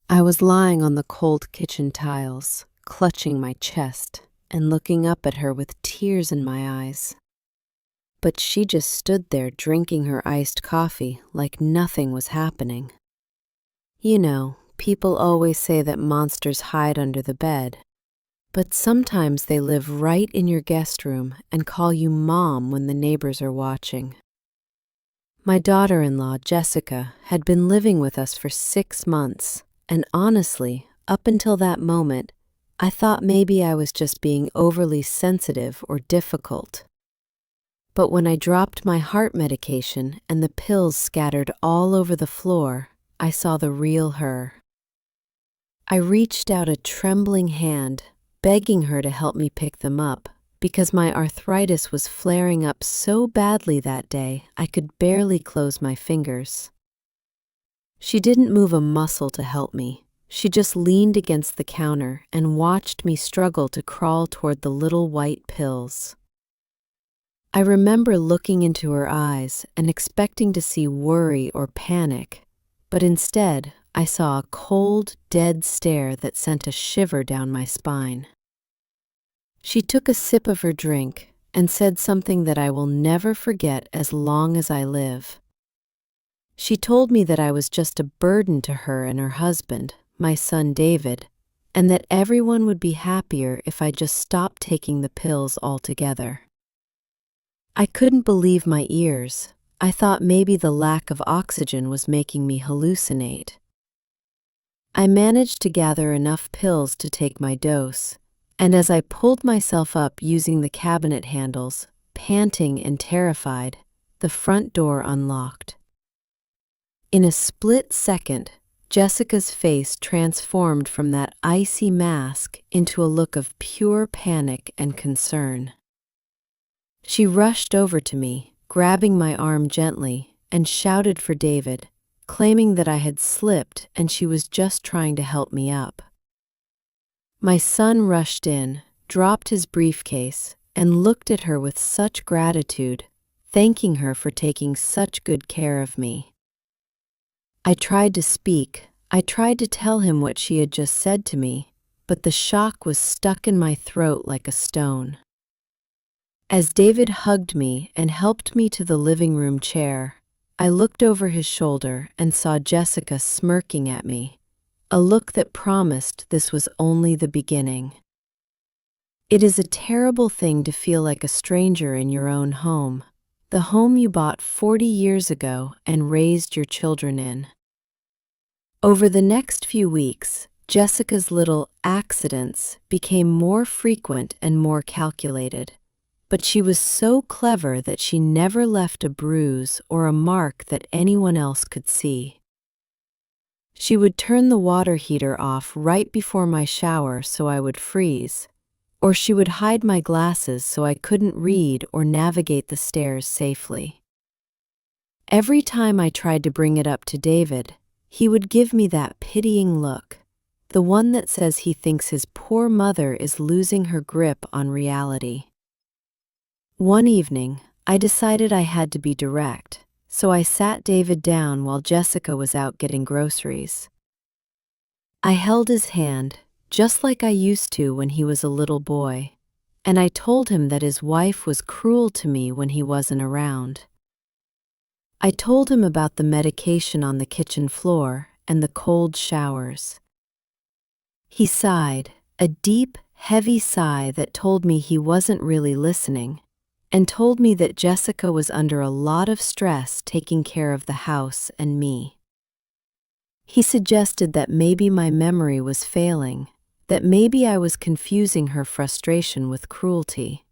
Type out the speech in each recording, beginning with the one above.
I was lying on the cold kitchen tiles, clutching my chest and looking up at her with tears in my eyes. But she just stood there drinking her iced coffee like nothing was happening. You know, people always say that monsters hide under the bed, but sometimes they live right in your guest room and call you Mom when the neighbors are watching. My daughter-in-law, Jessica, had been living with us for 6 months, and honestly, up until that moment, I thought maybe I was just being overly sensitive or difficult. But when I dropped my heart medication and the pills scattered all over the floor, I saw the real her. I reached out a trembling hand, begging her to help me pick them up, because my arthritis was flaring up so badly that day I could barely close my fingers. She didn't move a muscle to help me. She just leaned against the counter and watched me struggle to crawl toward the little white pills. I remember looking into her eyes and expecting to see worry or panic, but instead I saw a cold, dead stare that sent a shiver down my spine. She took a sip of her drink and said something that I will never forget as long as I live. She told me that I was just a burden to her and her husband, my son David, and that everyone would be happier if I just stopped taking the pills altogether. I couldn't believe my ears. I thought maybe the lack of oxygen was making me hallucinate. I managed to gather enough pills to take my dose, and as I pulled myself up using the cabinet handles, panting and terrified, the front door unlocked. In a split second, Jessica's face transformed from that icy mask into a look of pure panic and concern. She rushed over to me, grabbing my arm gently, and shouted for David, claiming that I had slipped and she was just trying to help me up. My son rushed in, dropped his briefcase, and looked at her with such gratitude, thanking her for taking such good care of me. I tried to speak. I tried to tell him what she had just said to me, but the shock was stuck in my throat like a stone. As David hugged me and helped me to the living room chair, I looked over his shoulder and saw Jessica smirking at me, a look that promised this was only the beginning. It is a terrible thing to feel like a stranger in your own home, the home you bought 40 years ago and raised your children in. Over the next few weeks, Jessica's little accidents became more frequent and more calculated, but she was so clever that she never left a bruise or a mark that anyone else could see. She would turn the water heater off right before my shower so I would freeze, or she would hide my glasses so I couldn't read or navigate the stairs safely. Every time I tried to bring it up to David, he would give me that pitying look, the one that says he thinks his poor mother is losing her grip on reality. One evening, I decided I had to be direct, so I sat David down while Jessica was out getting groceries. I held his hand, just like I used to when he was a little boy, and I told him that his wife was cruel to me when he wasn't around. I told him about the medication on the kitchen floor and the cold showers. He sighed, a deep, heavy sigh that told me he wasn't really listening, and told me that Jessica was under a lot of stress taking care of the house and me. He suggested that maybe my memory was failing, that maybe I was confusing her frustration with cruelty.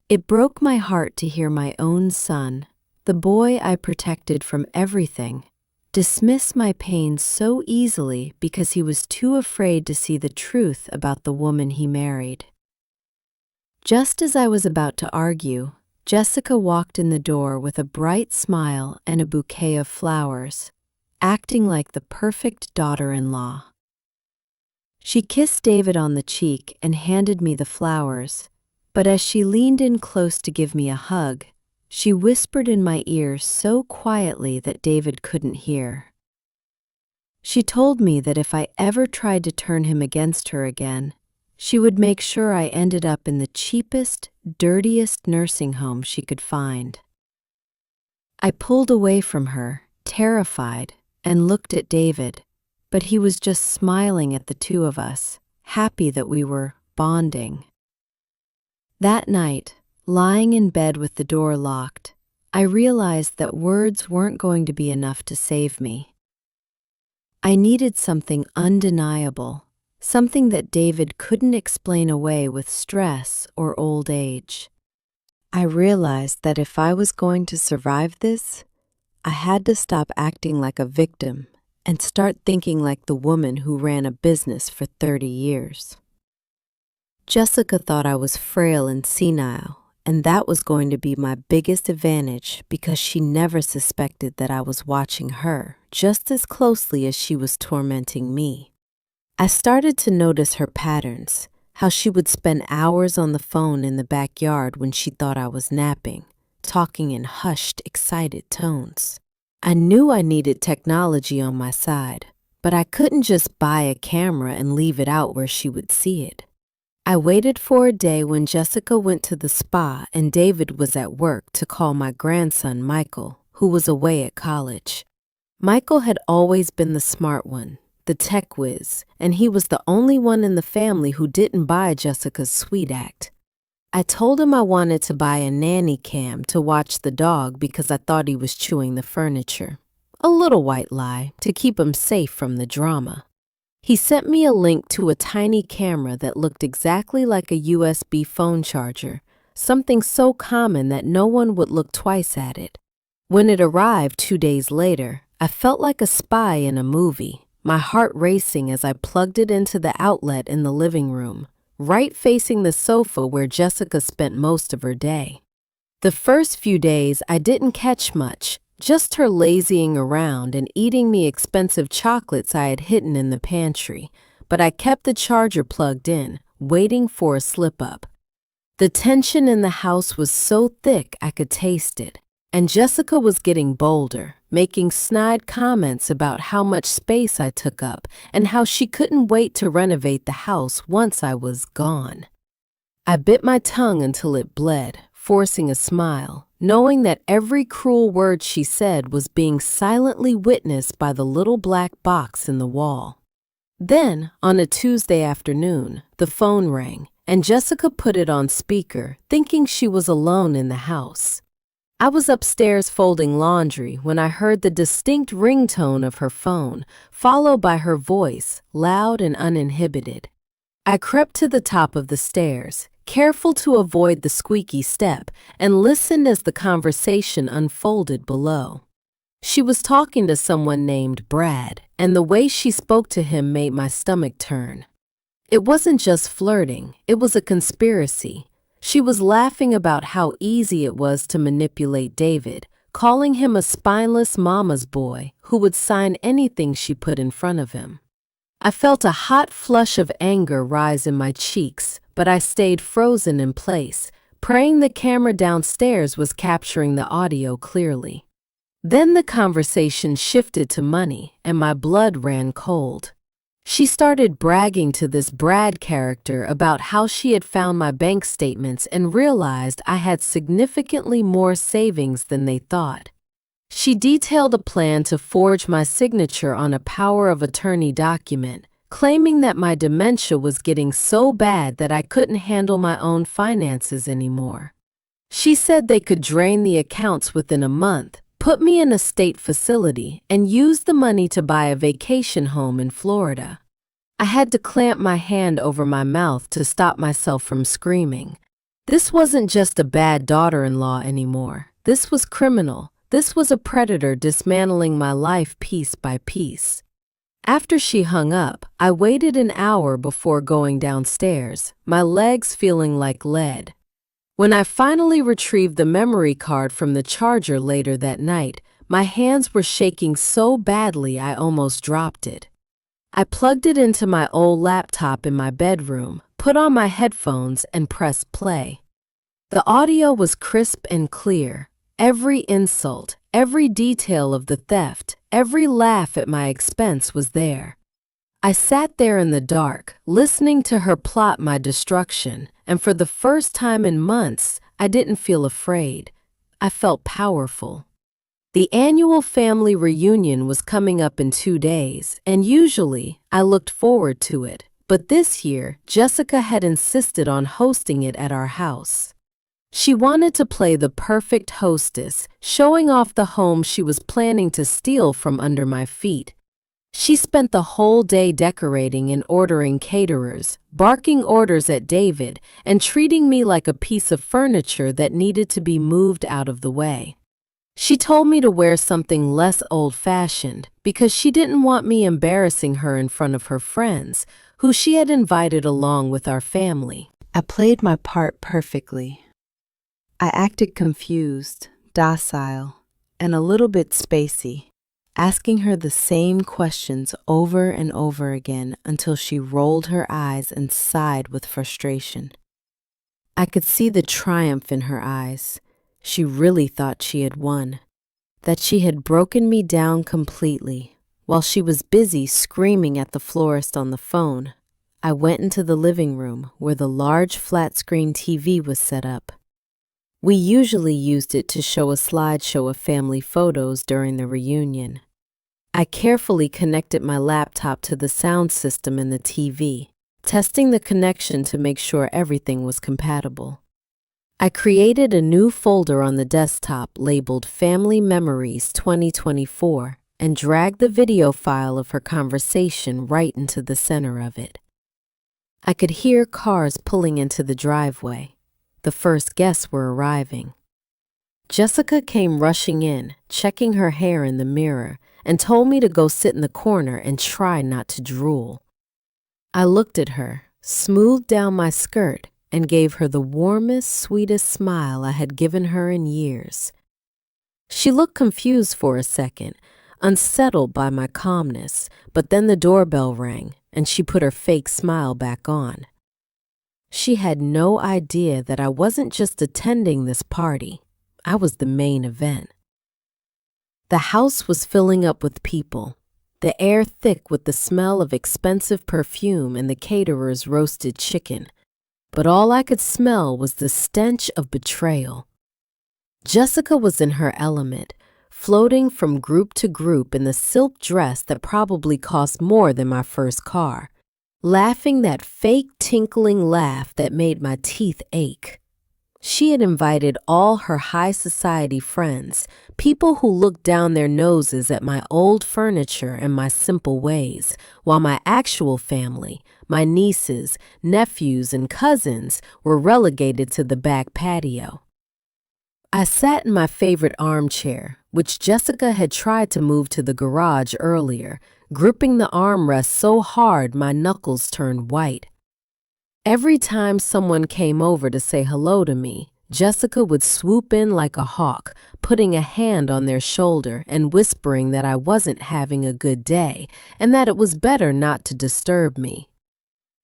It broke my heart to hear my own son, the boy I protected from everything, dismiss my pain so easily because he was too afraid to see the truth about the woman he married. Just as I was about to argue, Jessica walked in the door with a bright smile and a bouquet of flowers, acting like the perfect daughter-in-law. She kissed David on the cheek and handed me the flowers, but as she leaned in close to give me a hug, she whispered in my ear so quietly that David couldn't hear. She told me that if I ever tried to turn him against her again, she would make sure I ended up in the cheapest, dirtiest nursing home she could find. I pulled away from her, terrified, and looked at David, but he was just smiling at the two of us, happy that we were bonding. That night, lying in bed with the door locked, I realized that words weren't going to be enough to save me. I needed something undeniable, something that David couldn't explain away with stress or old age. I realized that if I was going to survive this, I had to stop acting like a victim and start thinking like the woman who ran a business for 30 years. Jessica thought I was frail and senile, and that was going to be my biggest advantage because she never suspected that I was watching her just as closely as she was tormenting me. I started to notice her patterns, how she would spend hours on the phone in the backyard when she thought I was napping, talking in hushed, excited tones. I knew I needed technology on my side, but I couldn't just buy a camera and leave it out where she would see it. I waited for a day when Jessica went to the spa and David was at work to call my grandson Michael, who was away at college. Michael had always been the smart one, the tech whiz, and he was the only one in the family who didn't buy Jessica's sweet act. I told him I wanted to buy a Nanny Cam to watch the dog because I thought he was chewing the furniture. A little white lie to keep him safe from the drama. He sent me a link to a tiny camera that looked exactly like a USB phone charger, something so common that no one would look twice at it. When it arrived 2 days later, I felt like a spy in a movie, my heart racing as I plugged it into the outlet in the living room, right facing the sofa where Jessica spent most of her day. The first few days I didn't catch much, just her lazying around and eating the expensive chocolates I had hidden in the pantry, but I kept the charger plugged in, waiting for a slip-up. The tension in the house was so thick I could taste it, and Jessica was getting bolder, making snide comments about how much space I took up and how she couldn't wait to renovate the house once I was gone. I bit my tongue until it bled, forcing a smile, knowing that every cruel word she said was being silently witnessed by the little black box in the wall. Then, on a Tuesday afternoon, the phone rang, and Jessica put it on speaker, thinking she was alone in the house. I was upstairs folding laundry when I heard the distinct ringtone of her phone, followed by her voice, loud and uninhibited. I crept to the top of the stairs, careful to avoid the squeaky step, and listened as the conversation unfolded below. She was talking to someone named Brad, and the way she spoke to him made my stomach turn. It wasn't just flirting, it was a conspiracy. She was laughing about how easy it was to manipulate David, calling him a spineless mama's boy who would sign anything she put in front of him. I felt a hot flush of anger rise in my cheeks, but I stayed frozen in place, praying the camera downstairs was capturing the audio clearly. Then the conversation shifted to money, and my blood ran cold. She started bragging to this Brad character about how she had found my bank statements and realized I had significantly more savings than they thought. She detailed a plan to forge my signature on a power of attorney document, claiming that my dementia was getting so bad that I couldn't handle my own finances anymore. She said they could drain the accounts within a month, put me in a state facility, and use the money to buy a vacation home in Florida. I had to clamp my hand over my mouth to stop myself from screaming. This wasn't just a bad daughter-in-law anymore. This was criminal. This was a predator dismantling my life piece by piece. After she hung up, I waited an hour before going downstairs, my legs feeling like lead. When I finally retrieved the memory card from the charger later that night, my hands were shaking so badly I almost dropped it. I plugged it into my old laptop in my bedroom, put on my headphones, and pressed play. The audio was crisp and clear, Every insult, every detail of the theft, every laugh at my expense was there. I sat there in the dark, listening to her plot my destruction, and for the first time in months, I didn't feel afraid. I felt powerful. The annual family reunion was coming up in 2 days, and usually I looked forward to it. But this year, Jessica had insisted on hosting it at our house. She wanted to play the perfect hostess, showing off the home she was planning to steal from under my feet. She spent the whole day decorating and ordering caterers, barking orders at David, and treating me like a piece of furniture that needed to be moved out of the way. She told me to wear something less old-fashioned because she didn't want me embarrassing her in front of her friends, who she had invited along with our family. I played my part perfectly. I acted confused, docile, and a little bit spacey, asking her the same questions over and over again until she rolled her eyes and sighed with frustration. I could see the triumph in her eyes. She really thought she had won, that she had broken me down completely. While she was busy screaming at the florist on the phone, I went into the living room where the large flat-screen TV was set up. We usually used it to show a slideshow of family photos during the reunion. I carefully connected my laptop to the sound system in the TV, testing the connection to make sure everything was compatible. I created a new folder on the desktop labeled Family Memories 2024 and dragged the video file of her conversation right into the center of it. I could hear cars pulling into the driveway. The first guests were arriving. Jessica came rushing in, checking her hair in the mirror, and told me to go sit in the corner and try not to drool. I looked at her, smoothed down my skirt, and gave her the warmest, sweetest smile I had given her in years. She looked confused for a second, unsettled by my calmness, but then the doorbell rang, and she put her fake smile back on. She had no idea that I wasn't just attending this party. I was the main event. The house was filling up with people, the air thick with the smell of expensive perfume and the caterer's roasted chicken. But all I could smell was the stench of betrayal. Jessica was in her element, floating from group to group in the silk dress that probably cost more than my first car, laughing that fake tinkling laugh that made my teeth ache. She had invited all her high society friends, people who looked down their noses at my old furniture and my simple ways, while my actual family, my nieces, nephews, and cousins were relegated to the back patio. I sat in my favorite armchair, which Jessica had tried to move to the garage earlier, gripping the armrest so hard my knuckles turned white. Every time someone came over to say hello to me, Jessica would swoop in like a hawk, putting a hand on their shoulder and whispering that I wasn't having a good day and that it was better not to disturb me.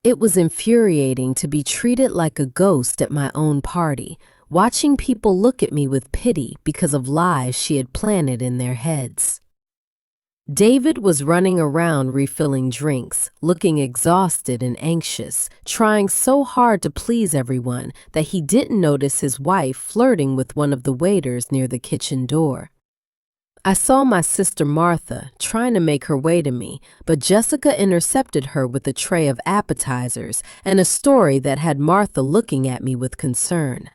It was infuriating to be treated like a ghost at my own party, watching people look at me with pity because of lies she had planted in their heads. David was running around refilling drinks, looking exhausted and anxious, trying so hard to please everyone that he didn't notice his wife flirting with one of the waiters near the kitchen door. I saw my sister Martha trying to make her way to me, but Jessica intercepted her with a tray of appetizers and a story that had Martha looking at me with concern.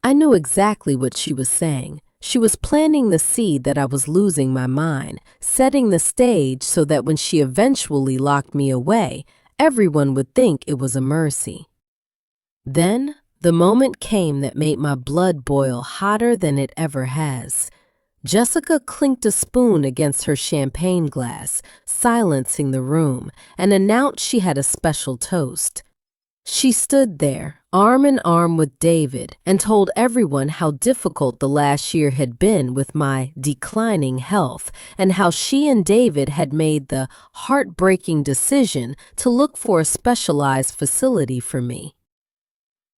I knew exactly what she was saying. She was planting the seed that I was losing my mind, setting the stage so that when she eventually locked me away, everyone would think it was a mercy. Then, the moment came that made my blood boil hotter than it ever has. Jessica clinked a spoon against her champagne glass, silencing the room, and announced she had a special toast. She stood there, arm in arm with David, and told everyone how difficult the last year had been with my declining health, and how she and David had made the heartbreaking decision to look for a specialized facility for me.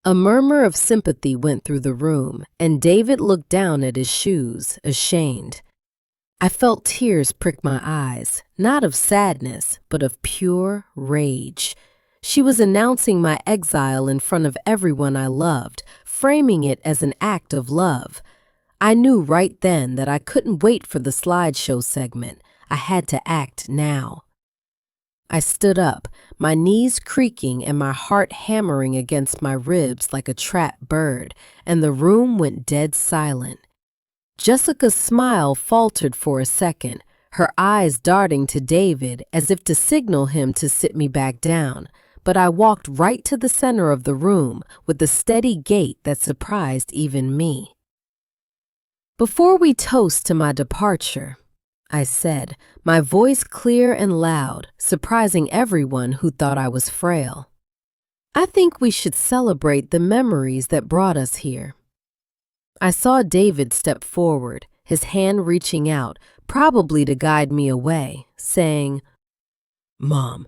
A murmur of sympathy went through the room, and David looked down at his shoes, ashamed. I felt tears prick my eyes, not of sadness, but of pure rage. She was announcing my exile in front of everyone I loved, framing it as an act of love. I knew right then that I couldn't wait for the slideshow segment. I had to act now. I stood up, my knees creaking and my heart hammering against my ribs like a trapped bird, and the room went dead silent. Jessica's smile faltered for a second, her eyes darting to David as if to signal him to sit me back down, but I walked right to the center of the room with a steady gait that surprised even me. "Before we toast to my departure," I said, my voice clear and loud, surprising everyone who thought I was frail, "I think we should celebrate the memories that brought us here." I saw David step forward, his hand reaching out, probably to guide me away, saying, "Mom,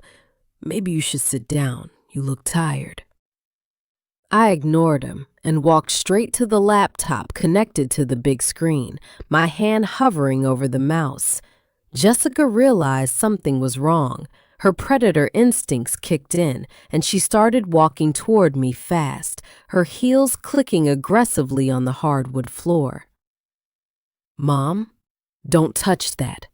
maybe you should sit down. You look tired." I ignored him and walked straight to the laptop connected to the big screen, my hand hovering over the mouse. Jessica realized something was wrong. Her predator instincts kicked in, and she started walking toward me fast, her heels clicking aggressively on the hardwood floor. "Mom, don't touch that,"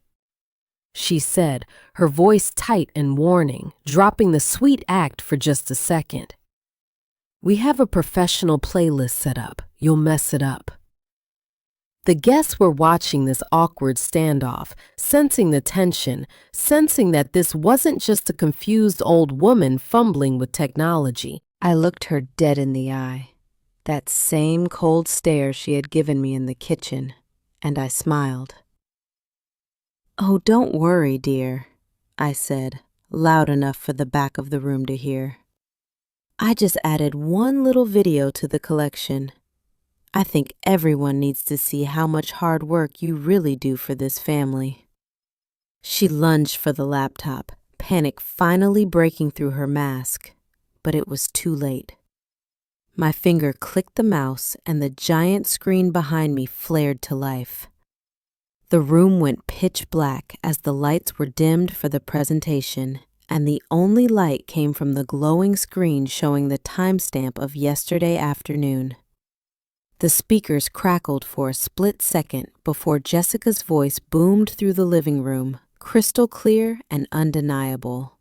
she said, her voice tight and warning, dropping the sweet act for just a second. "We have a professional playlist set up. You'll mess it up." The guests were watching this awkward standoff, sensing the tension, sensing that this wasn't just a confused old woman fumbling with technology. I looked her dead in the eye, that same cold stare she had given me in the kitchen, and I smiled. "Oh, don't worry, dear," I said, loud enough for the back of the room to hear. "I just added one little video to the collection. I think everyone needs to see how much hard work you really do for this family." She lunged for the laptop, panic finally breaking through her mask, but it was too late. My finger clicked the mouse and the giant screen behind me flared to life. The room went pitch black as the lights were dimmed for the presentation, and the only light came from the glowing screen showing the timestamp of yesterday afternoon. The speakers crackled for a split second before Jessica's voice boomed through the living room, crystal clear and undeniable.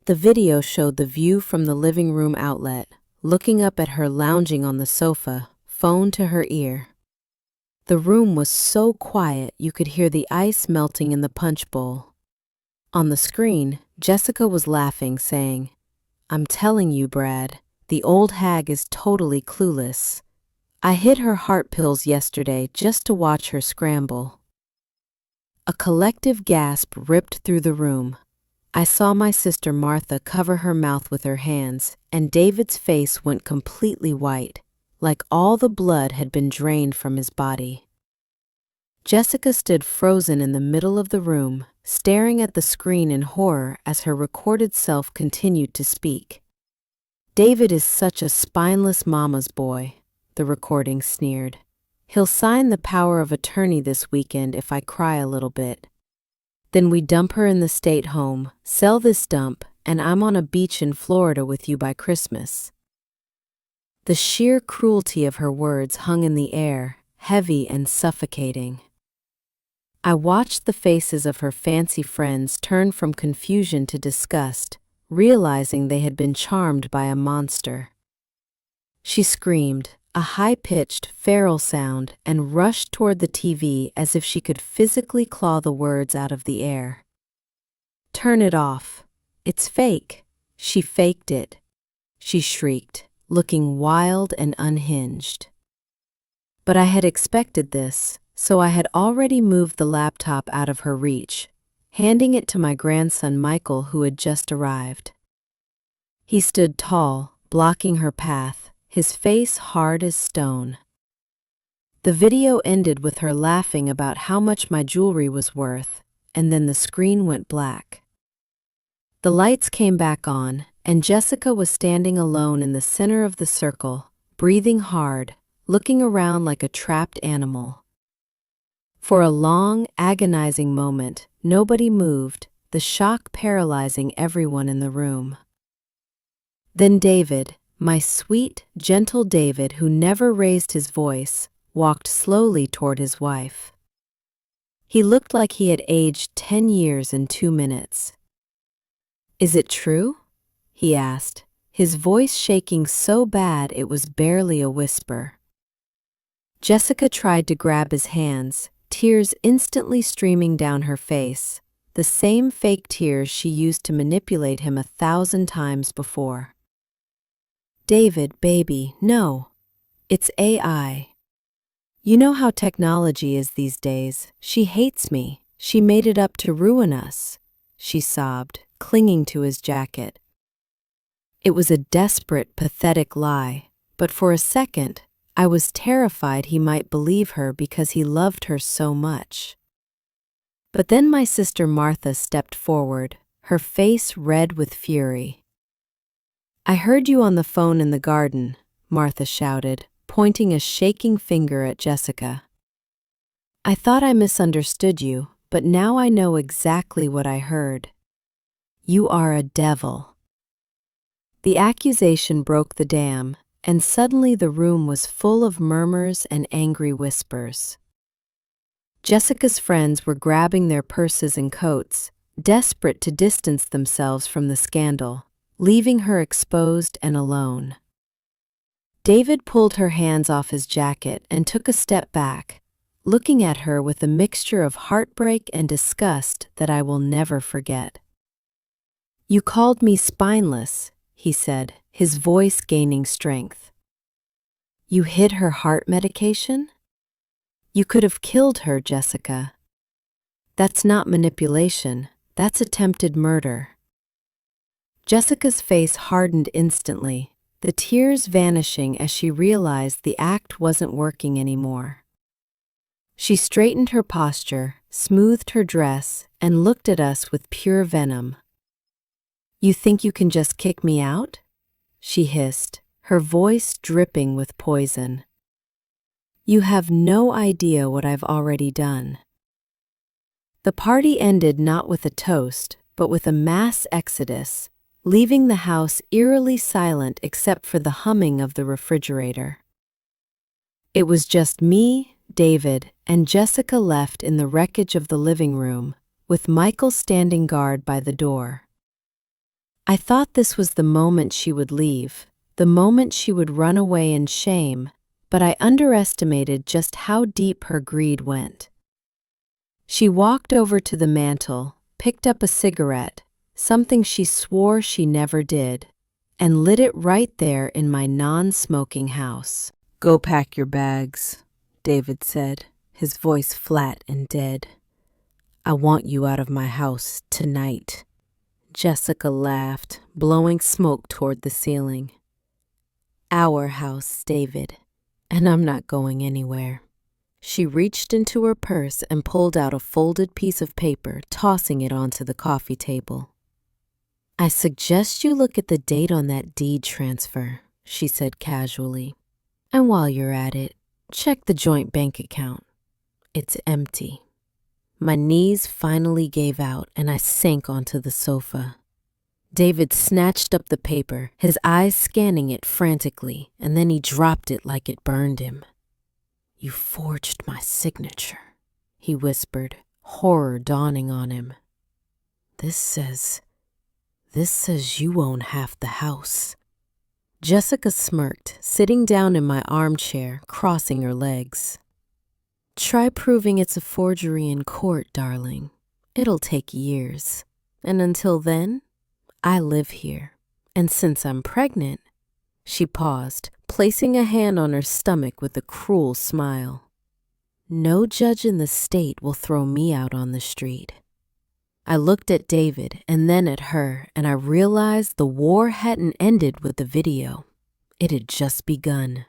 The video showed the view from the living room outlet, looking up at her lounging on the sofa, phone to her ear. The room was so quiet you could hear the ice melting in the punch bowl. On the screen, Jessica was laughing, saying, "I'm telling you, Brad, the old hag is totally clueless. I hid her heart pills yesterday just to watch her scramble." A collective gasp ripped through the room. I saw my sister Martha cover her mouth with her hands, and David's face went completely white, like all the blood had been drained from his body. Jessica stood frozen in the middle of the room, staring at the screen in horror as her recorded self continued to speak. "David is such a spineless mama's boy," the recording sneered. "He'll sign the power of attorney this weekend if I cry a little bit. Then we dump her in the state home, sell this dump, and I'm on a beach in Florida with you by Christmas." The sheer cruelty of her words hung in the air, heavy and suffocating. I watched the faces of her fancy friends turn from confusion to disgust, realizing they had been charmed by a monster. She screamed, a high-pitched, feral sound, and rushed toward the TV as if she could physically claw the words out of the air. "Turn it off. It's fake. She faked it," she shrieked, looking wild and unhinged. But I had expected this, so I had already moved the laptop out of her reach, handing it to my grandson Michael, who had just arrived. He stood tall, blocking her path, his face hard as stone. The video ended with her laughing about how much my jewelry was worth, and then the screen went black. The lights came back on, and Jessica was standing alone in the center of the circle, breathing hard, looking around like a trapped animal. For a long, agonizing moment, nobody moved, the shock paralyzing everyone in the room. Then David, my sweet, gentle David who never raised his voice, walked slowly toward his wife. He looked like he had aged 10 years in 2 minutes. "Is it true?" he asked, his voice shaking so bad it was barely a whisper. Jessica tried to grab his hands, tears instantly streaming down her face, the same fake tears she used to manipulate him 1,000 times before. "David, baby, no. It's AI. You know how technology is these days. She hates me. She made it up to ruin us," she sobbed, clinging to his jacket. It was a desperate, pathetic lie, but for a second, I was terrified he might believe her because he loved her so much. But then my sister Martha stepped forward, her face red with fury. "I heard you on the phone in the garden," Martha shouted, pointing a shaking finger at Jessica. "I thought I misunderstood you, but now I know exactly what I heard. You are a devil." The accusation broke the dam, and suddenly the room was full of murmurs and angry whispers. Jessica's friends were grabbing their purses and coats, desperate to distance themselves from the scandal, leaving her exposed and alone. David pulled her hands off his jacket and took a step back, looking at her with a mixture of heartbreak and disgust that I will never forget. "You called me spineless," he said, his voice gaining strength. "You hid her heart medication? You could have killed her, Jessica. That's not manipulation, that's attempted murder." Jessica's face hardened instantly, the tears vanishing as she realized the act wasn't working anymore. She straightened her posture, smoothed her dress, and looked at us with pure venom. "You think you can just kick me out?" she hissed, her voice dripping with poison. "You have no idea what I've already done." The party ended not with a toast, but with a mass exodus, leaving the house eerily silent except for the humming of the refrigerator. It was just me, David, and Jessica left in the wreckage of the living room, with Michael standing guard by the door. I thought this was the moment she would leave, the moment she would run away in shame, but I underestimated just how deep her greed went. She walked over to the mantel, picked up a cigarette, something she swore she never did, and lit it right there in my non-smoking house. "Go pack your bags," David said, his voice flat and dead. "I want you out of my house tonight." Jessica laughed, blowing smoke toward the ceiling. "Our house, David, and I'm not going anywhere." She reached into her purse and pulled out a folded piece of paper, tossing it onto the coffee table. "I suggest you look at the date on that deed transfer," she said casually. "And while you're at it, check the joint bank account. It's empty." My knees finally gave out and I sank onto the sofa. David snatched up the paper, his eyes scanning it frantically, and then he dropped it like it burned him. "You forged my signature," he whispered, horror dawning on him. This says you own half the house." Jessica smirked, sitting down in my armchair, crossing her legs. "Try proving it's a forgery in court, darling. It'll take years. And until then, I live here. And since I'm pregnant," she paused, placing a hand on her stomach with a cruel smile, "no judge in the state will throw me out on the street." I looked at David and then at her, and I realized the war hadn't ended with the video. It had just begun.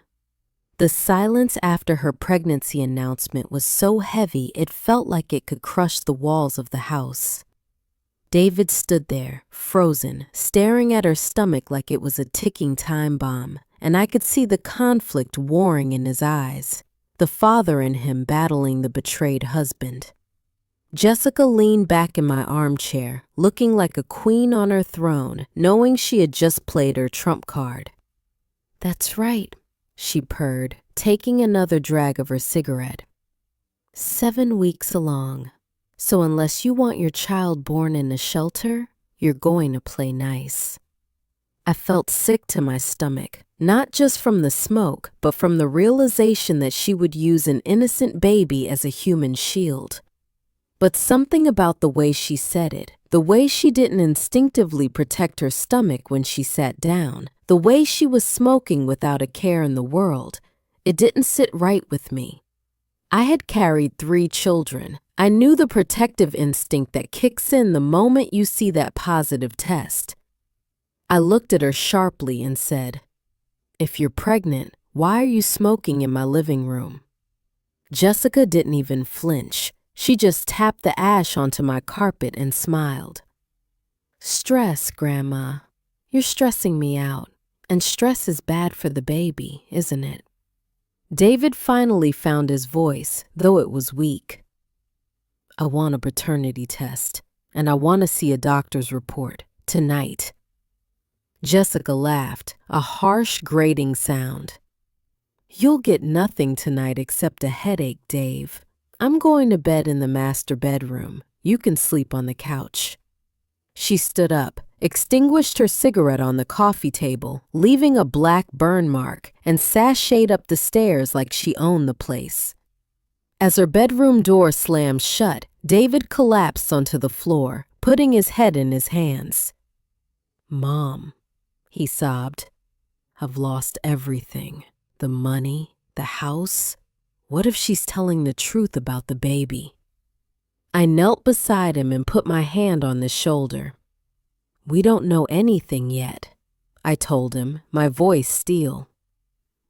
The silence after her pregnancy announcement was so heavy it felt like it could crush the walls of the house. David stood there, frozen, staring at her stomach like it was a ticking time bomb, and I could see the conflict warring in his eyes, the father in him battling the betrayed husband. Jessica leaned back in my armchair, looking like a queen on her throne, knowing she had just played her trump card. "That's right," she purred, taking another drag of her cigarette. 7 weeks along. So unless you want your child born in a shelter, you're going to play nice. I felt sick to my stomach, not just from the smoke, but from the realization that she would use an innocent baby as a human shield. But something about the way she said it, the way she didn't instinctively protect her stomach when she sat down, the way she was smoking without a care in the world, it didn't sit right with me. I had carried 3 children. I knew the protective instinct that kicks in the moment you see that positive test. I looked at her sharply and said, "If you're pregnant, why are you smoking in my living room?" Jessica didn't even flinch. She just tapped the ash onto my carpet and smiled. "Stress, Grandma. You're stressing me out. And stress is bad for the baby, isn't it?" David finally found his voice, though it was weak. "I want a paternity test, and I want to see a doctor's report, tonight." Jessica laughed, a harsh, grating sound. "You'll get nothing tonight except a headache, Dave. I'm going to bed in the master bedroom. You can sleep on the couch." She stood up, extinguished her cigarette on the coffee table, leaving a black burn mark, and sashayed up the stairs like she owned the place. As her bedroom door slammed shut, David collapsed onto the floor, putting his head in his hands. "Mom," he sobbed, "I've lost everything. The money, the house. What if she's telling the truth about the baby?" I knelt beside him and put my hand on his shoulder. "We don't know anything yet," I told him, my voice steel.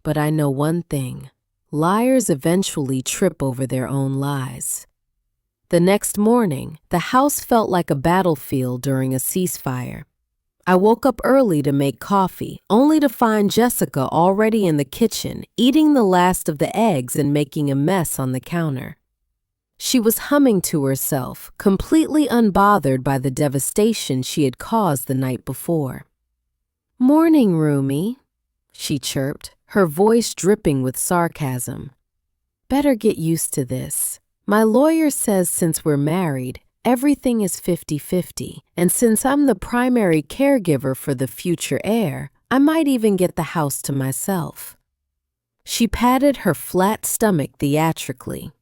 "But I know one thing. Liars eventually trip over their own lies." The next morning, the house felt like a battlefield during a ceasefire. I woke up early to make coffee, only to find Jessica already in the kitchen, eating the last of the eggs and making a mess on the counter. She was humming to herself, completely unbothered by the devastation she had caused the night before. "Morning, Rumi," she chirped, her voice dripping with sarcasm. "Better get used to this. My lawyer says since we're married, everything is 50-50, and since I'm the primary caregiver for the future heir, I might even get the house to myself." She patted her flat stomach theatrically.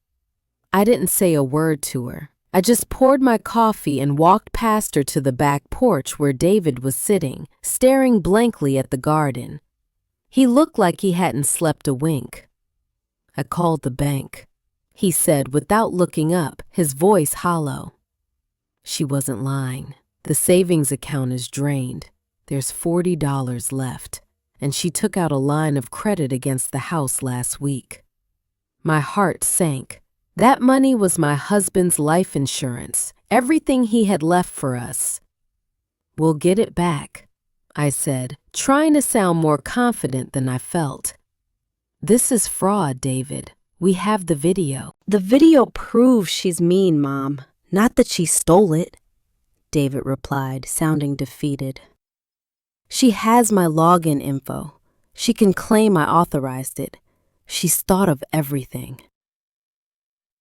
I didn't say a word to her. I just poured my coffee and walked past her to the back porch where David was sitting, staring blankly at the garden. He looked like he hadn't slept a wink. "I called the bank," he said without looking up, his voice hollow. She wasn't lying. The savings account is drained. There's $40 left, and she took out a line of credit against the house last week. My heart sank. That money was my husband's life insurance, everything he had left for us. "We'll get it back," I said, trying to sound more confident than I felt. "This is fraud, David. We have the video." "The video proves she's mean, Mom, not that she stole it," David replied, sounding defeated. "She has my login info. She can claim I authorized it. She's thought of everything."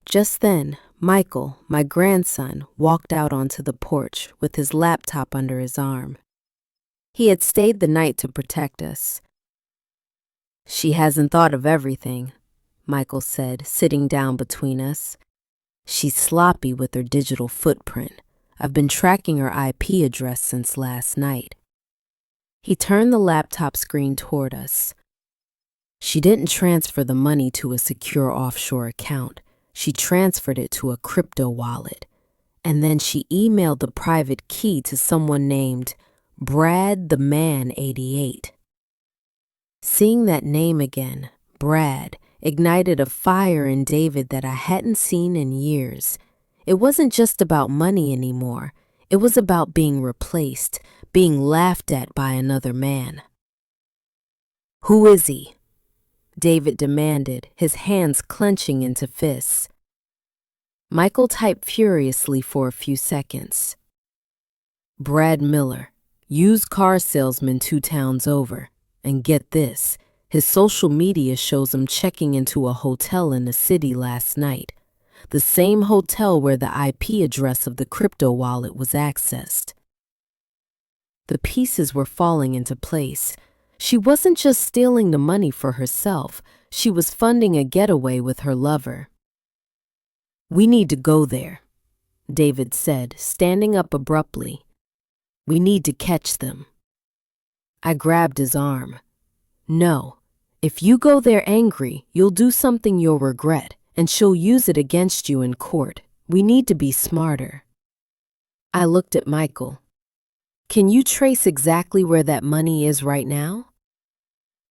Just then, Michael, my grandson, walked out onto the porch with his laptop under his arm. He had stayed the night to protect us. "She hasn't thought of everything," Michael said, sitting down between us. "She's sloppy with her digital footprint. I've been tracking her IP address since last night." He turned the laptop screen toward us. "She didn't transfer the money to a secure offshore account. She transferred it to a crypto wallet, and then she emailed the private key to someone named Brad the Man 88. Seeing that name again, Brad, ignited a fire in David that I hadn't seen in years. It wasn't just about money anymore. It was about being replaced, being laughed at by another man. "Who is he?" David demanded, his hands clenching into fists. Michael typed furiously for a few seconds. "Brad Miller, used car salesman 2 towns over. And get this, his social media shows him checking into a hotel in the city last night, the same hotel where the IP address of the crypto wallet was accessed." The pieces were falling into place. She wasn't just stealing the money for herself, she was funding a getaway with her lover. "We need to go there," David said, standing up abruptly. "We need to catch them." I grabbed his arm. "No, if you go there angry, you'll do something you'll regret, and she'll use it against you in court. We need to be smarter." I looked at Michael. "Can you trace exactly where that money is right now?"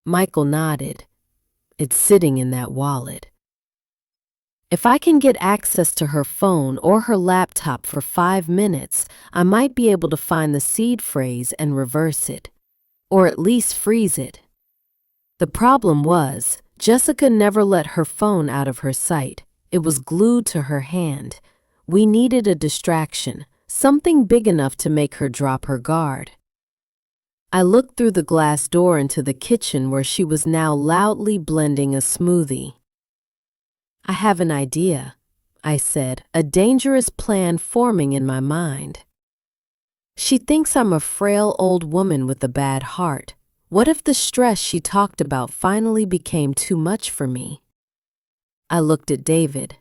Michael nodded. "It's sitting in that wallet." If I can get access to her phone or her laptop for 5 minutes, I might be able to find the seed phrase and reverse it, or at least freeze it. The problem was, Jessica never let her phone out of her sight. It was glued to her hand. We needed a distraction, something big enough to make her drop her guard. I looked through the glass door into the kitchen where she was now loudly blending a smoothie. "I have an idea," I said, a dangerous plan forming in my mind. "She thinks I'm a frail old woman with a bad heart. What if the stress she talked about finally became too much for me?" I looked at David.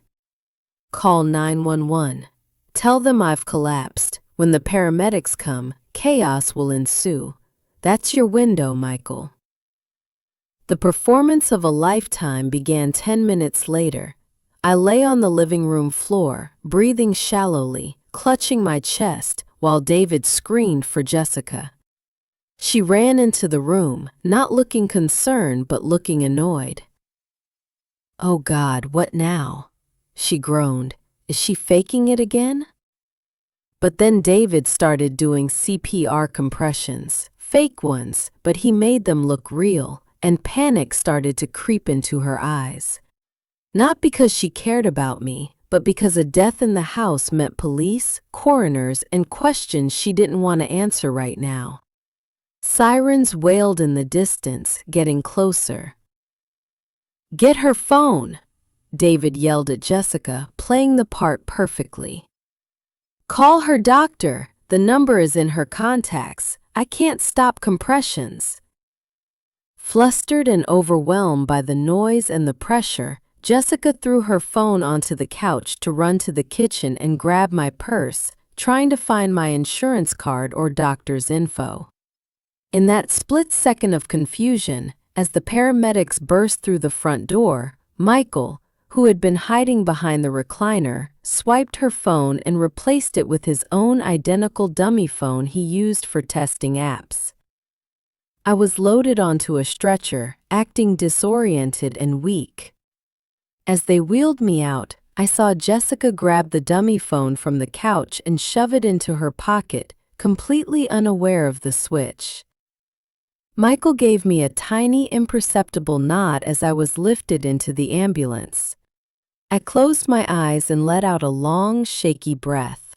"Call 911. Tell them I've collapsed. When the paramedics come, chaos will ensue. That's your window, Michael." The performance of a lifetime began 10 minutes later. I lay on the living room floor, breathing shallowly, clutching my chest, while David screamed for Jessica. She ran into the room, not looking concerned but looking annoyed. "Oh God, what now?" she groaned. "Is she faking it again?" But then David started doing CPR compressions, fake ones, but he made them look real, and panic started to creep into her eyes. Not because she cared about me, but because a death in the house meant police, coroners, and questions she didn't want to answer right now. Sirens wailed in the distance, getting closer. "Get her phone!" David yelled at Jessica, playing the part perfectly. "Call her doctor. The number is in her contacts. I can't stop compressions." Flustered and overwhelmed by the noise and the pressure, Jessica threw her phone onto the couch to run to the kitchen and grab my purse, trying to find my insurance card or doctor's info. In that split second of confusion, as the paramedics burst through the front door, Michael, who had been hiding behind the recliner, swiped her phone and replaced it with his own identical dummy phone he used for testing apps. I was loaded onto a stretcher, acting disoriented and weak. As they wheeled me out, I saw Jessica grab the dummy phone from the couch and shove it into her pocket, completely unaware of the switch. Michael gave me a tiny, imperceptible nod as I was lifted into the ambulance. I closed my eyes and let out a long, shaky breath.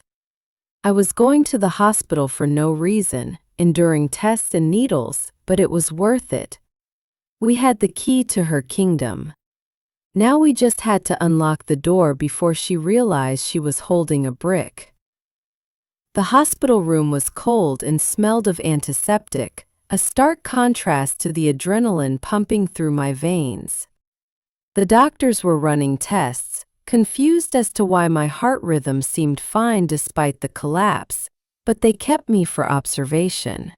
I was going to the hospital for no reason, enduring tests and needles, but it was worth it. We had the key to her kingdom. Now we just had to unlock the door before she realized she was holding a brick. The hospital room was cold and smelled of antiseptic, a stark contrast to the adrenaline pumping through my veins. The doctors were running tests, confused as to why my heart rhythm seemed fine despite the collapse, but they kept me for observation.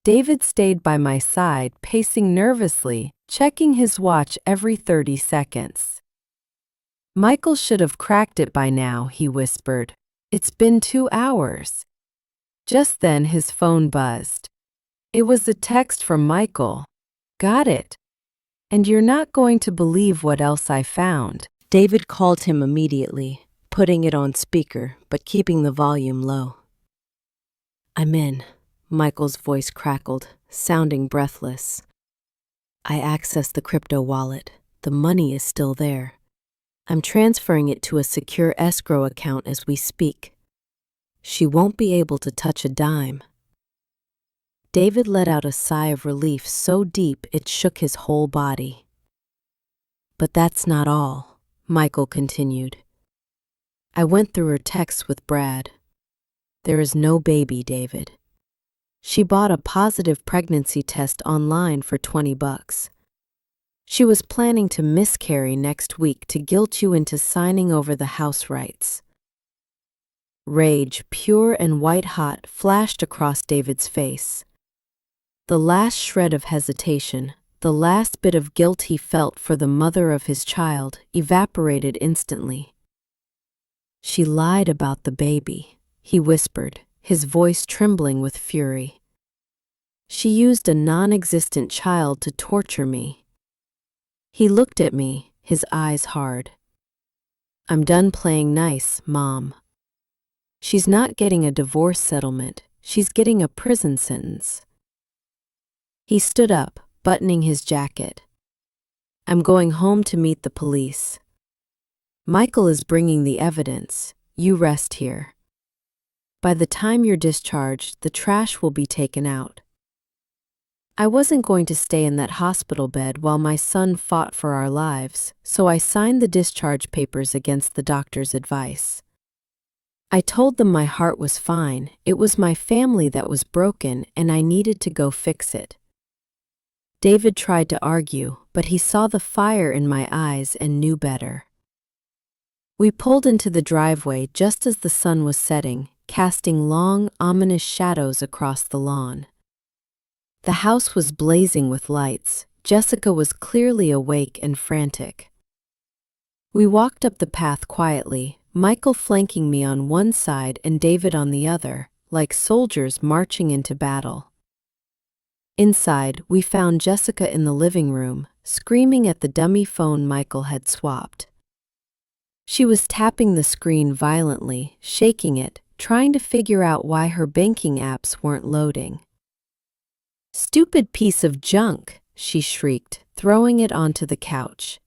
David stayed by my side, pacing nervously, checking his watch every 30 seconds. "Michael should have cracked it by now," he whispered. "It's been 2 hours." Just then his phone buzzed. It was a text from Michael. "Got it. And you're not going to believe what else I found." David called him immediately, putting it on speaker but keeping the volume low. I'm in. Michael's voice crackled, sounding breathless. I accessed the crypto wallet. The money is still there. I'm transferring it to a secure escrow account as we speak. She won't be able to touch a dime. David let out a sigh of relief so deep it shook his whole body. But that's not all, Michael continued. I went through her texts with Brad. There is no baby, David. She bought a positive pregnancy test online for $20. She was planning to miscarry next week to guilt you into signing over the house rights. Rage, pure and white-hot, flashed across David's face. The last shred of hesitation, the last bit of guilt he felt for the mother of his child, evaporated instantly. She lied about the baby, he whispered, his voice trembling with fury. She used a non-existent child to torture me. He looked at me, his eyes hard. I'm done playing nice, Mom. She's not getting a divorce settlement, she's getting a prison sentence. He stood up, buttoning his jacket. I'm going home to meet the police. Michael is bringing the evidence. You rest here. By the time you're discharged, the trash will be taken out. I wasn't going to stay in that hospital bed while my son fought for our lives, so I signed the discharge papers against the doctor's advice. I told them my heart was fine, it was my family that was broken, and I needed to go fix it. David tried to argue, but he saw the fire in my eyes and knew better. We pulled into the driveway just as the sun was setting, casting long, ominous shadows across the lawn. The house was blazing with lights. Jessica was clearly awake and frantic. We walked up the path quietly, Michael flanking me on one side and David on the other, like soldiers marching into battle. Inside, we found Jessica in the living room, screaming at the dummy phone Michael had swapped. She was tapping the screen violently, shaking it, trying to figure out why her banking apps weren't loading. "Stupid piece of junk," she shrieked, throwing it onto the couch.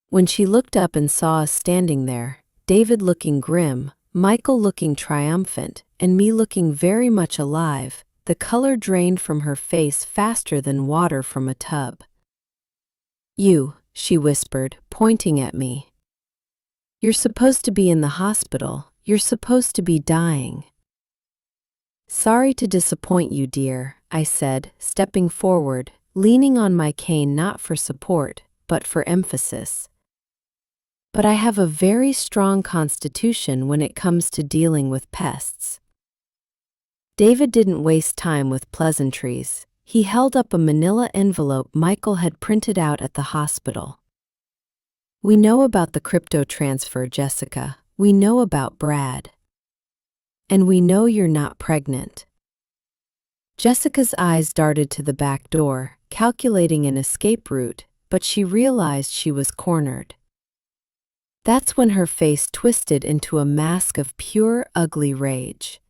When she looked up and saw us standing there, David looking grim, Michael looking triumphant, and me looking very much alive, the color drained from her face faster than water from a tub. "You," she whispered, pointing at me. "You're supposed to be in the hospital. You're supposed to be dying." "Sorry to disappoint you, dear," I said, stepping forward, leaning on my cane not for support, but for emphasis. "But I have a very strong constitution when it comes to dealing with pests." David didn't waste time with pleasantries. He held up a manila envelope Michael had printed out at the hospital. "We know about the crypto transfer, Jessica. We know about Brad. And we know you're not pregnant." Jessica's eyes darted to the back door, calculating an escape route, but she realized she was cornered. That's when her face twisted into a mask of pure, ugly rage.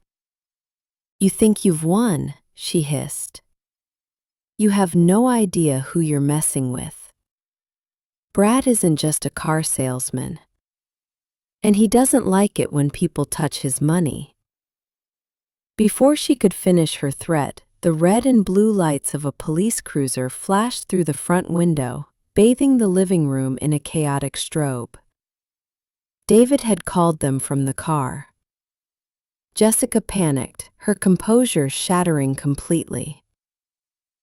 "You think you've won," she hissed. "You have no idea who you're messing with. Brad isn't just a car salesman. And he doesn't like it when people touch his money." Before she could finish her threat, the red and blue lights of a police cruiser flashed through the front window, bathing the living room in a chaotic strobe. David had called them from the car. Jessica panicked, her composure shattering completely.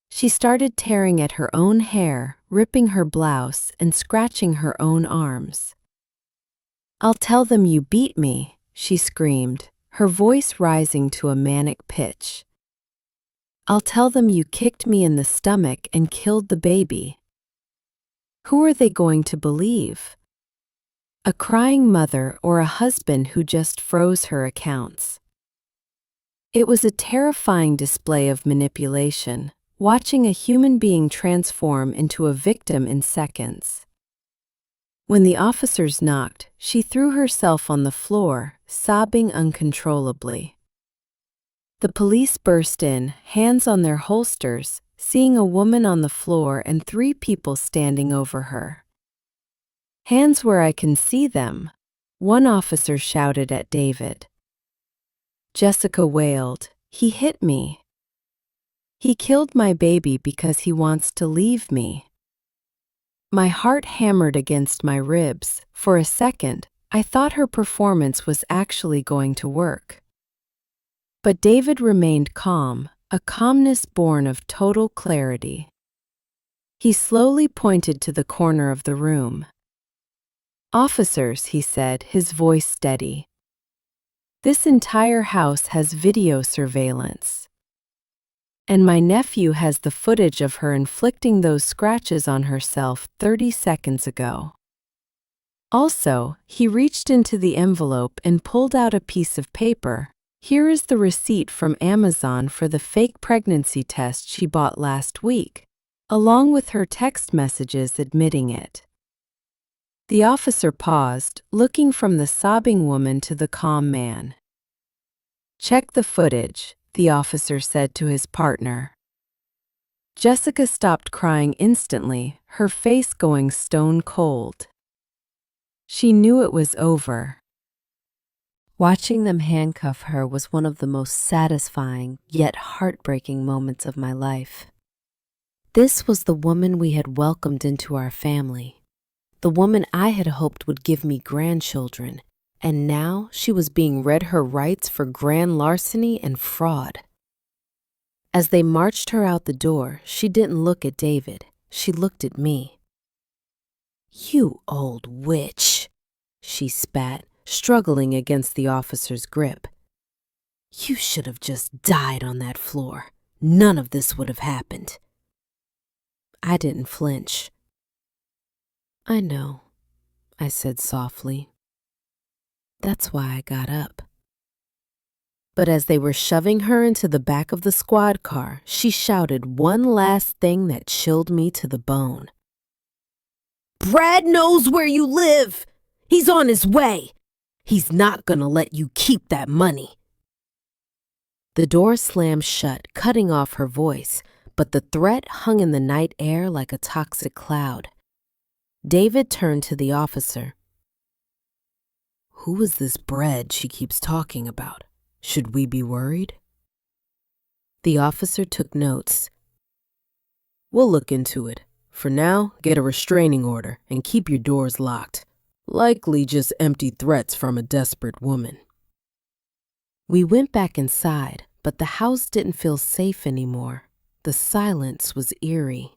She started tearing at her own hair, ripping her blouse, and scratching her own arms. "I'll tell them you beat me," she screamed, her voice rising to a manic pitch. "I'll tell them you kicked me in the stomach and killed the baby." Who are they going to believe? A crying mother or a husband who just froze her accounts? It was a terrifying display of manipulation, watching a human being transform into a victim in seconds. When the officers knocked, she threw herself on the floor, sobbing uncontrollably. The police burst in, hands on their holsters, seeing a woman on the floor and 3 people standing over her. "Hands where I can see them," one officer shouted at David. Jessica wailed, "He hit me. He killed my baby because he wants to leave me." My heart hammered against my ribs. For a second, I thought her performance was actually going to work. But David remained calm, a calmness born of total clarity. He slowly pointed to the corner of the room. "Officers," he said, his voice steady. "This entire house has video surveillance. And my nephew has the footage of her inflicting those scratches on herself 30 seconds ago. Also, he reached into the envelope and pulled out a piece of paper. Here is the receipt from Amazon for the fake pregnancy test she bought last week, along with her text messages admitting it." The officer paused, looking from the sobbing woman to the calm man. "Check the footage," the officer said to his partner. Jessica stopped crying instantly, her face going stone cold. She knew it was over. Watching them handcuff her was one of the most satisfying yet heartbreaking moments of my life. This was the woman we had welcomed into our family, the woman I had hoped would give me grandchildren, and now she was being read her rights for grand larceny and fraud. As they marched her out the door, she didn't look at David, she looked at me. "You old witch," she spat, struggling against the officer's grip. "You should have just died on that floor. None of this would have happened." I didn't flinch. "I know," I said softly. "That's why I got up." But as they were shoving her into the back of the squad car, she shouted one last thing that chilled me to the bone. "Brad knows where you live! He's on his way! He's not gonna let you keep that money." The door slammed shut, cutting off her voice, but the threat hung in the night air like a toxic cloud. David turned to the officer. "Who is this Brad she keeps talking about? Should we be worried?" The officer took notes. "We'll look into it. For now, get a restraining order and keep your doors locked. Likely just empty threats from a desperate woman." We went back inside, but the house didn't feel safe anymore. The silence was eerie.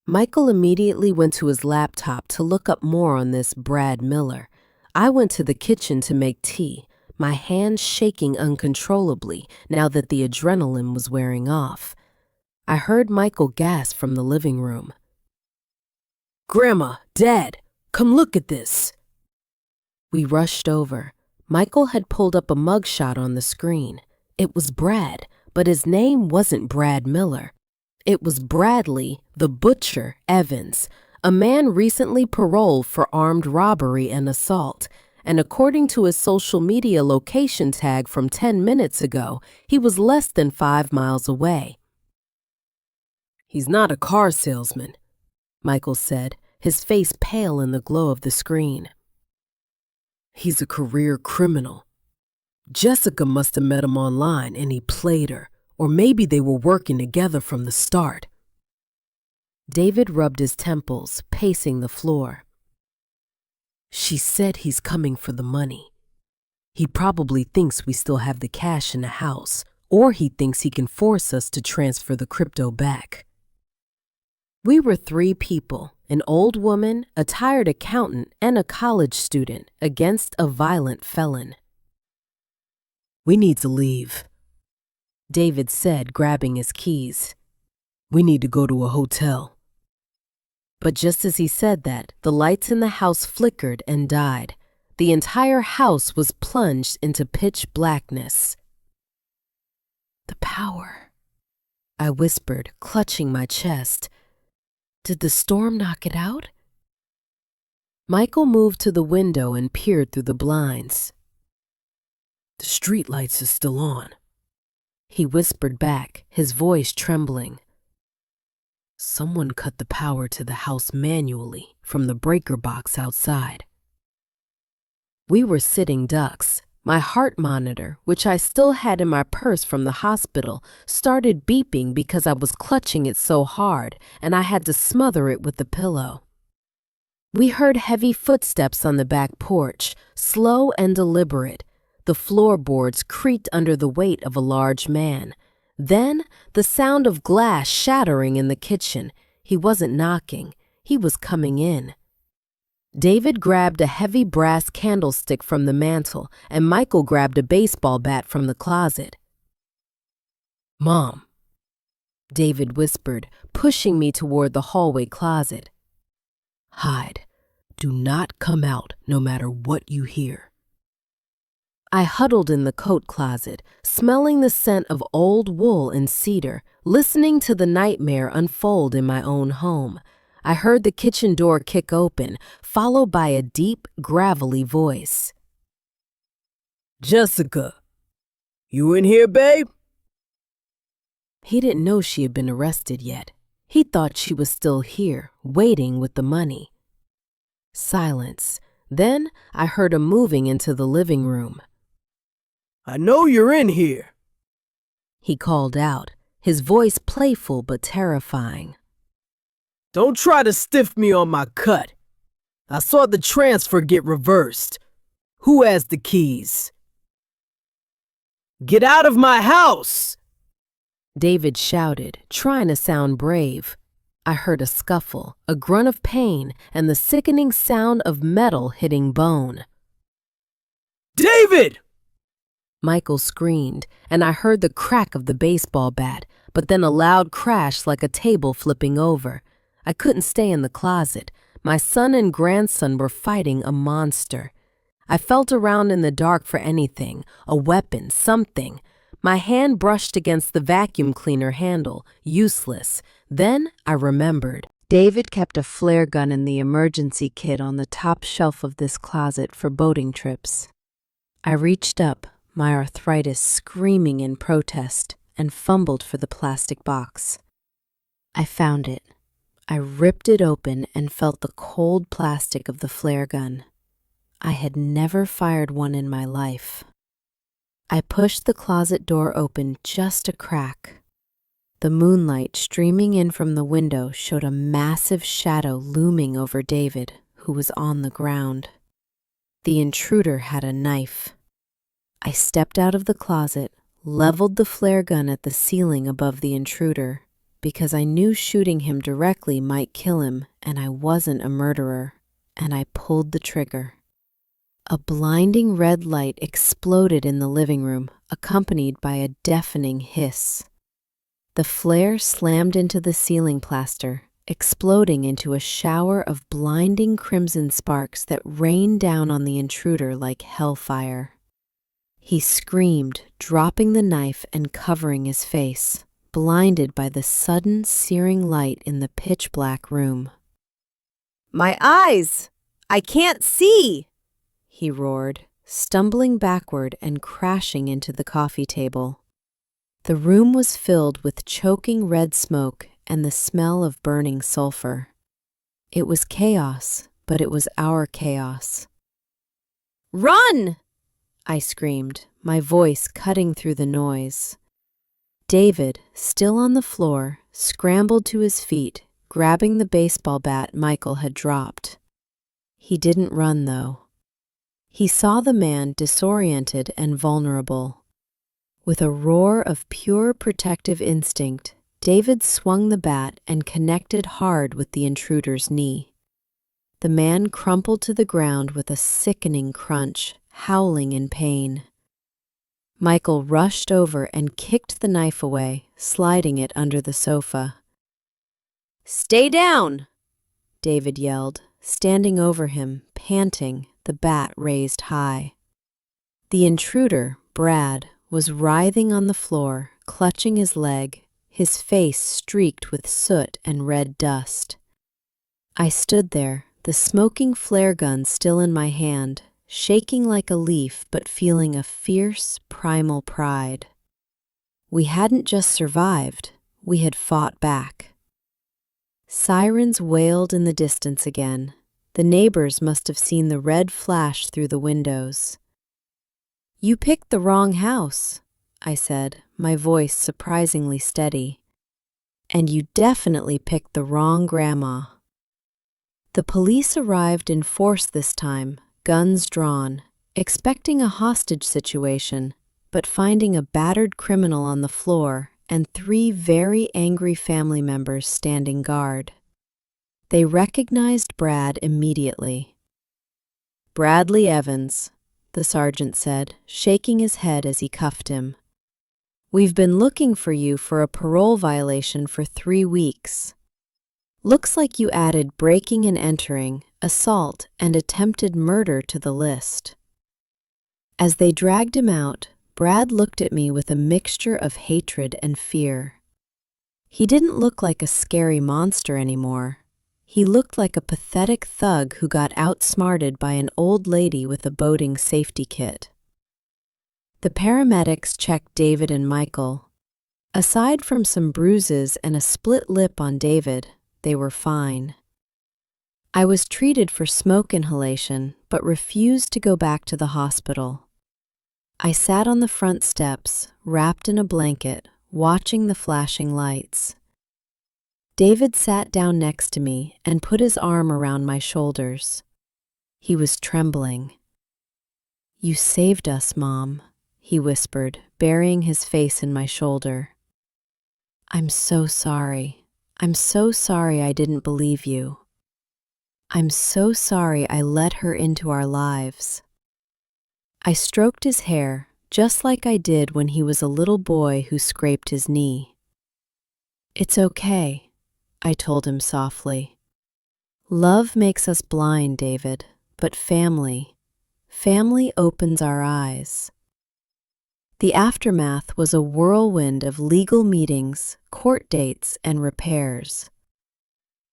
Michael immediately went to his laptop to look up more on this Brad Miller. I went to the kitchen to make tea, my hands shaking uncontrollably now that the adrenaline was wearing off. I heard Michael gasp from the living room. "Grandma, Dad, come look at this." We rushed over. Michael had pulled up a mugshot on the screen. It was Brad, but his name wasn't Brad Miller. It was Bradley, the Butcher, Evans, a man recently paroled for armed robbery and assault. And according to his social media location tag from 10 minutes ago, he was less than 5 miles away. "He's not a car salesman," Michael said, his face pale in the glow of the screen. "He's a career criminal. Jessica must have met him online and he played her, or maybe they were working together from the start." David rubbed his temples, pacing the floor. "She said he's coming for the money. He probably thinks we still have the cash in the house, or he thinks he can force us to transfer the crypto back." We were 3 people, an old woman, a tired accountant, and a college student, against a violent felon. "We need to leave," David said, grabbing his keys. "We need to go to a hotel." But just as he said that, the lights in the house flickered and died. The entire house was plunged into pitch blackness. "The power," I whispered, clutching my chest. Did the storm knock it out? Michael moved to the window and peered through the blinds. "The streetlights are still on. he whispered back, his voice trembling. Someone cut the power to the house manually from the breaker box outside. We were sitting ducks. My heart monitor, which I still had in my purse from the hospital, started beeping because I was clutching it so hard, and I had to smother it with the pillow. We heard heavy footsteps on the back porch, slow and deliberate. The floorboards creaked under the weight of a large man. Then, the sound of glass shattering in the kitchen. He wasn't knocking. He was coming in. David grabbed a heavy brass candlestick from the mantel, and Michael grabbed a baseball bat from the closet. "Mom," David whispered, pushing me toward the hallway closet. "Hide. Do not come out no matter what you hear." I huddled in the coat closet, smelling the scent of old wool and cedar, listening to the nightmare unfold in my own home. I heard the kitchen door kick open, followed by a deep, gravelly voice. "Jessica, you in here, babe?" He didn't know she had been arrested yet. He thought she was still here, waiting with the money. Silence. Then I heard him moving into the living room. "I know you're in here," he called out, his voice playful but terrifying. "Don't try to stiff me on my cut. I saw the transfer get reversed. Who has the keys?" "Get out of my house!" David shouted, trying to sound brave. I heard a scuffle, a grunt of pain, and the sickening sound of metal hitting bone. "David!" Michael screamed, and I heard the crack of the baseball bat, but then a loud crash like a table flipping over. I couldn't stay in the closet. My son and grandson were fighting a monster. I felt around in the dark for anything, a weapon, something. My hand brushed against the vacuum cleaner handle, useless. Then I remembered. David kept a flare gun in the emergency kit on the top shelf of this closet for boating trips. I reached up, my arthritis screaming in protest, and fumbled for the plastic box. I found it. I ripped it open and felt the cold plastic of the flare gun. I had never fired one in my life. I pushed the closet door open just a crack. The moonlight streaming in from the window showed a massive shadow looming over David, who was on the ground. The intruder had a knife. I stepped out of the closet, leveled the flare gun at the ceiling above the intruder, because I knew shooting him directly might kill him, and I wasn't a murderer, and I pulled the trigger. A blinding red light exploded in the living room, accompanied by a deafening hiss. The flare slammed into the ceiling plaster, exploding into a shower of blinding crimson sparks that rained down on the intruder like hellfire. He screamed, dropping the knife and covering his face, blinded by the sudden searing light in the pitch-black room. "My eyes! I can't see!" he roared, stumbling backward and crashing into the coffee table. The room was filled with choking red smoke and the smell of burning sulfur. It was chaos, but it was our chaos. "Run!" I screamed, my voice cutting through the noise. David, still on the floor, scrambled to his feet, grabbing the baseball bat Michael had dropped. He didn't run, though. He saw the man disoriented and vulnerable. With a roar of pure protective instinct, David swung the bat and connected hard with the intruder's knee. The man crumpled to the ground with a sickening crunch, howling in pain. Michael rushed over and kicked the knife away, sliding it under the sofa. "Stay down!" David yelled, standing over him, panting, the bat raised high. The intruder, Brad, was writhing on the floor, clutching his leg, his face streaked with soot and red dust. I stood there, the smoking flare gun still in my hand, shaking like a leaf but feeling a fierce, primal pride. We hadn't just survived, we had fought back. Sirens wailed in the distance again. The neighbors must have seen the red flash through the windows. "You picked the wrong house," I said, my voice surprisingly steady. "And you definitely picked the wrong grandma." The police arrived in force this time, guns drawn, expecting a hostage situation, but finding a battered criminal on the floor and 3 very angry family members standing guard. They recognized Brad immediately. "Bradley Evans," the sergeant said, shaking his head as he cuffed him. "We've been looking for you for a parole violation for 3 weeks. Looks like you added breaking and entering, assault, and attempted murder to the list." As they dragged him out, Brad looked at me with a mixture of hatred and fear. He didn't look like a scary monster anymore. He looked like a pathetic thug who got outsmarted by an old lady with a boating safety kit. The paramedics checked David and Michael. Aside from some bruises and a split lip on David, they were fine. I was treated for smoke inhalation, but refused to go back to the hospital. I sat on the front steps, wrapped in a blanket, watching the flashing lights. David sat down next to me and put his arm around my shoulders. He was trembling. "You saved us, Mom," he whispered, burying his face in my shoulder. "I'm so sorry. I'm so sorry I didn't believe you. I'm so sorry I let her into our lives." I stroked his hair, just like I did when he was a little boy who scraped his knee. "It's okay," I told him softly. "Love makes us blind, David, but family opens our eyes." The aftermath was a whirlwind of legal meetings, court dates, and repairs.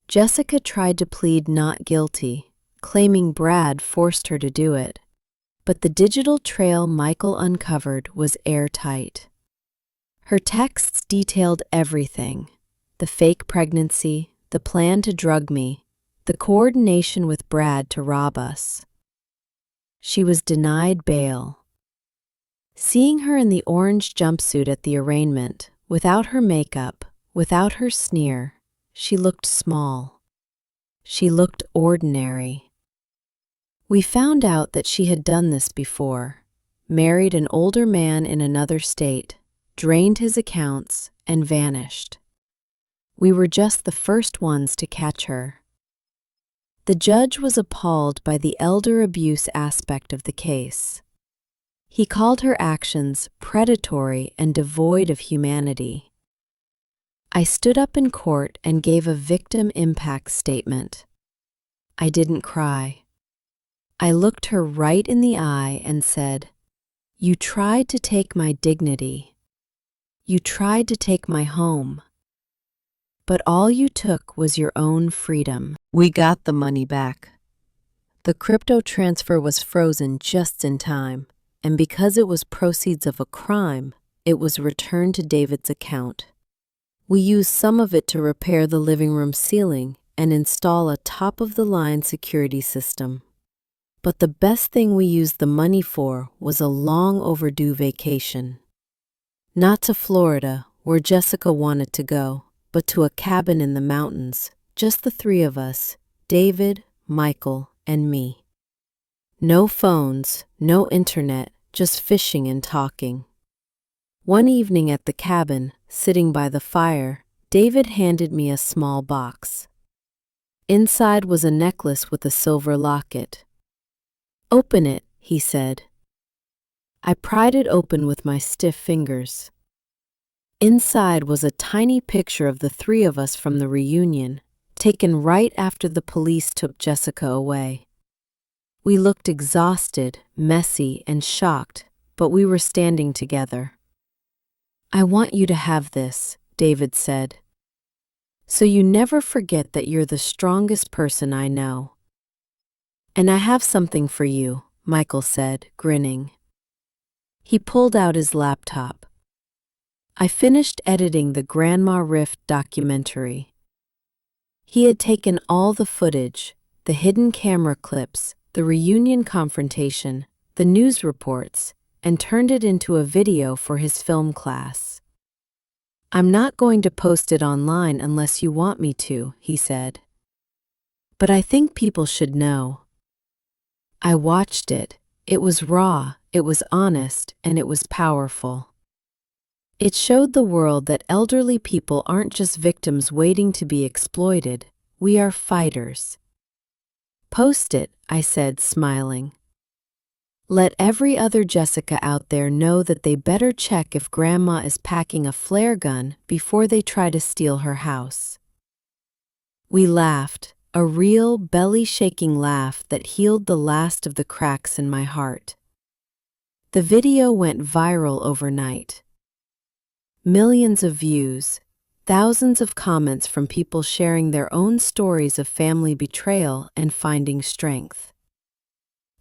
Jessica tried to plead not guilty, claiming Brad forced her to do it. But the digital trail Michael uncovered was airtight. Her texts detailed everything: the fake pregnancy, the plan to drug me, the coordination with Brad to rob us. She was denied bail. Seeing her in the orange jumpsuit at the arraignment, without her makeup, without her sneer, she looked small. She looked ordinary. We found out that she had done this before, married an older man in another state, drained his accounts, and vanished. We were just the first ones to catch her. The judge was appalled by the elder abuse aspect of the case. He called her actions predatory and devoid of humanity. I stood up in court and gave a victim impact statement. I didn't cry. I looked her right in the eye and said, "You tried to take my dignity. You tried to take my home. But all you took was your own freedom." We got the money back. The crypto transfer was frozen just in time, and because it was proceeds of a crime, it was returned to David's account. We used some of it to repair the living room ceiling and install a top-of-the-line security system. But the best thing we used the money for was a long overdue vacation. Not to Florida, where Jessica wanted to go, but to a cabin in the mountains, just the 3 of us, David, Michael, and me. No phones, no internet, just fishing and talking. One evening at the cabin, sitting by the fire, David handed me a small box. Inside was a necklace with a silver locket. "Open it," he said. I pried it open with my stiff fingers. Inside was a tiny picture of the 3 of us from the reunion, taken right after the police took Jessica away. We looked exhausted, messy, and shocked, but we were standing together. "I want you to have this," David said, "so you never forget that you're the strongest person I know." "And I have something for you," Michael said, grinning. He pulled out his laptop. I finished editing the Grandma Rift documentary. He had taken all the footage, the hidden camera clips, the reunion confrontation, the news reports, and turned it into a video for his film class. "I'm not going to post it online unless you want me to," he said. "But I think people should know." I watched it. It was raw, it was honest, and it was powerful. It showed the world that elderly people aren't just victims waiting to be exploited, we are fighters. "Post it," I said, smiling. "Let every other Jessica out there know that they better check if Grandma is packing a flare gun before they try to steal her house." We laughed, a real belly-shaking laugh that healed the last of the cracks in my heart. The video went viral overnight. Millions of views, thousands of comments from people sharing their own stories of family betrayal and finding strength.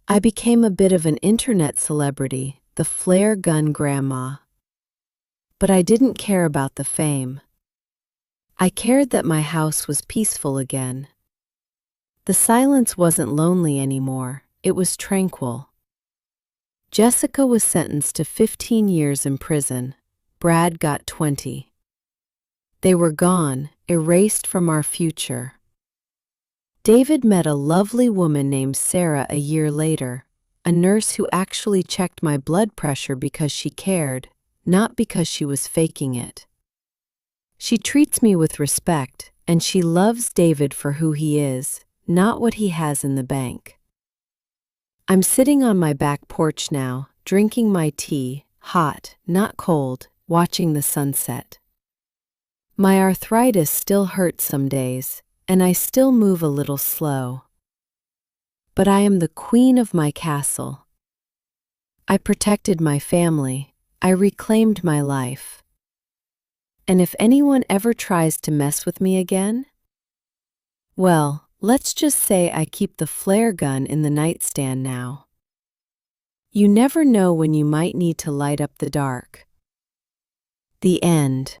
I became a bit of an internet celebrity, the flare gun grandma. But I didn't care about the fame. I cared that my house was peaceful again. The silence wasn't lonely anymore, it was tranquil. Jessica was sentenced to 15 years in prison. Brad got 20. They were gone, erased from our future. David met a lovely woman named Sarah a year later, a nurse who actually checked my blood pressure because she cared, not because she was faking it. She treats me with respect, and she loves David for who he is, not what he has in the bank. I'm sitting on my back porch now, drinking my tea, hot, not cold, watching the sunset. My arthritis still hurts some days, and I still move a little slow. But I am the queen of my castle. I protected my family, I reclaimed my life. And if anyone ever tries to mess with me again, well, let's just say I keep the flare gun in the nightstand now. You never know when you might need to light up the dark. The end.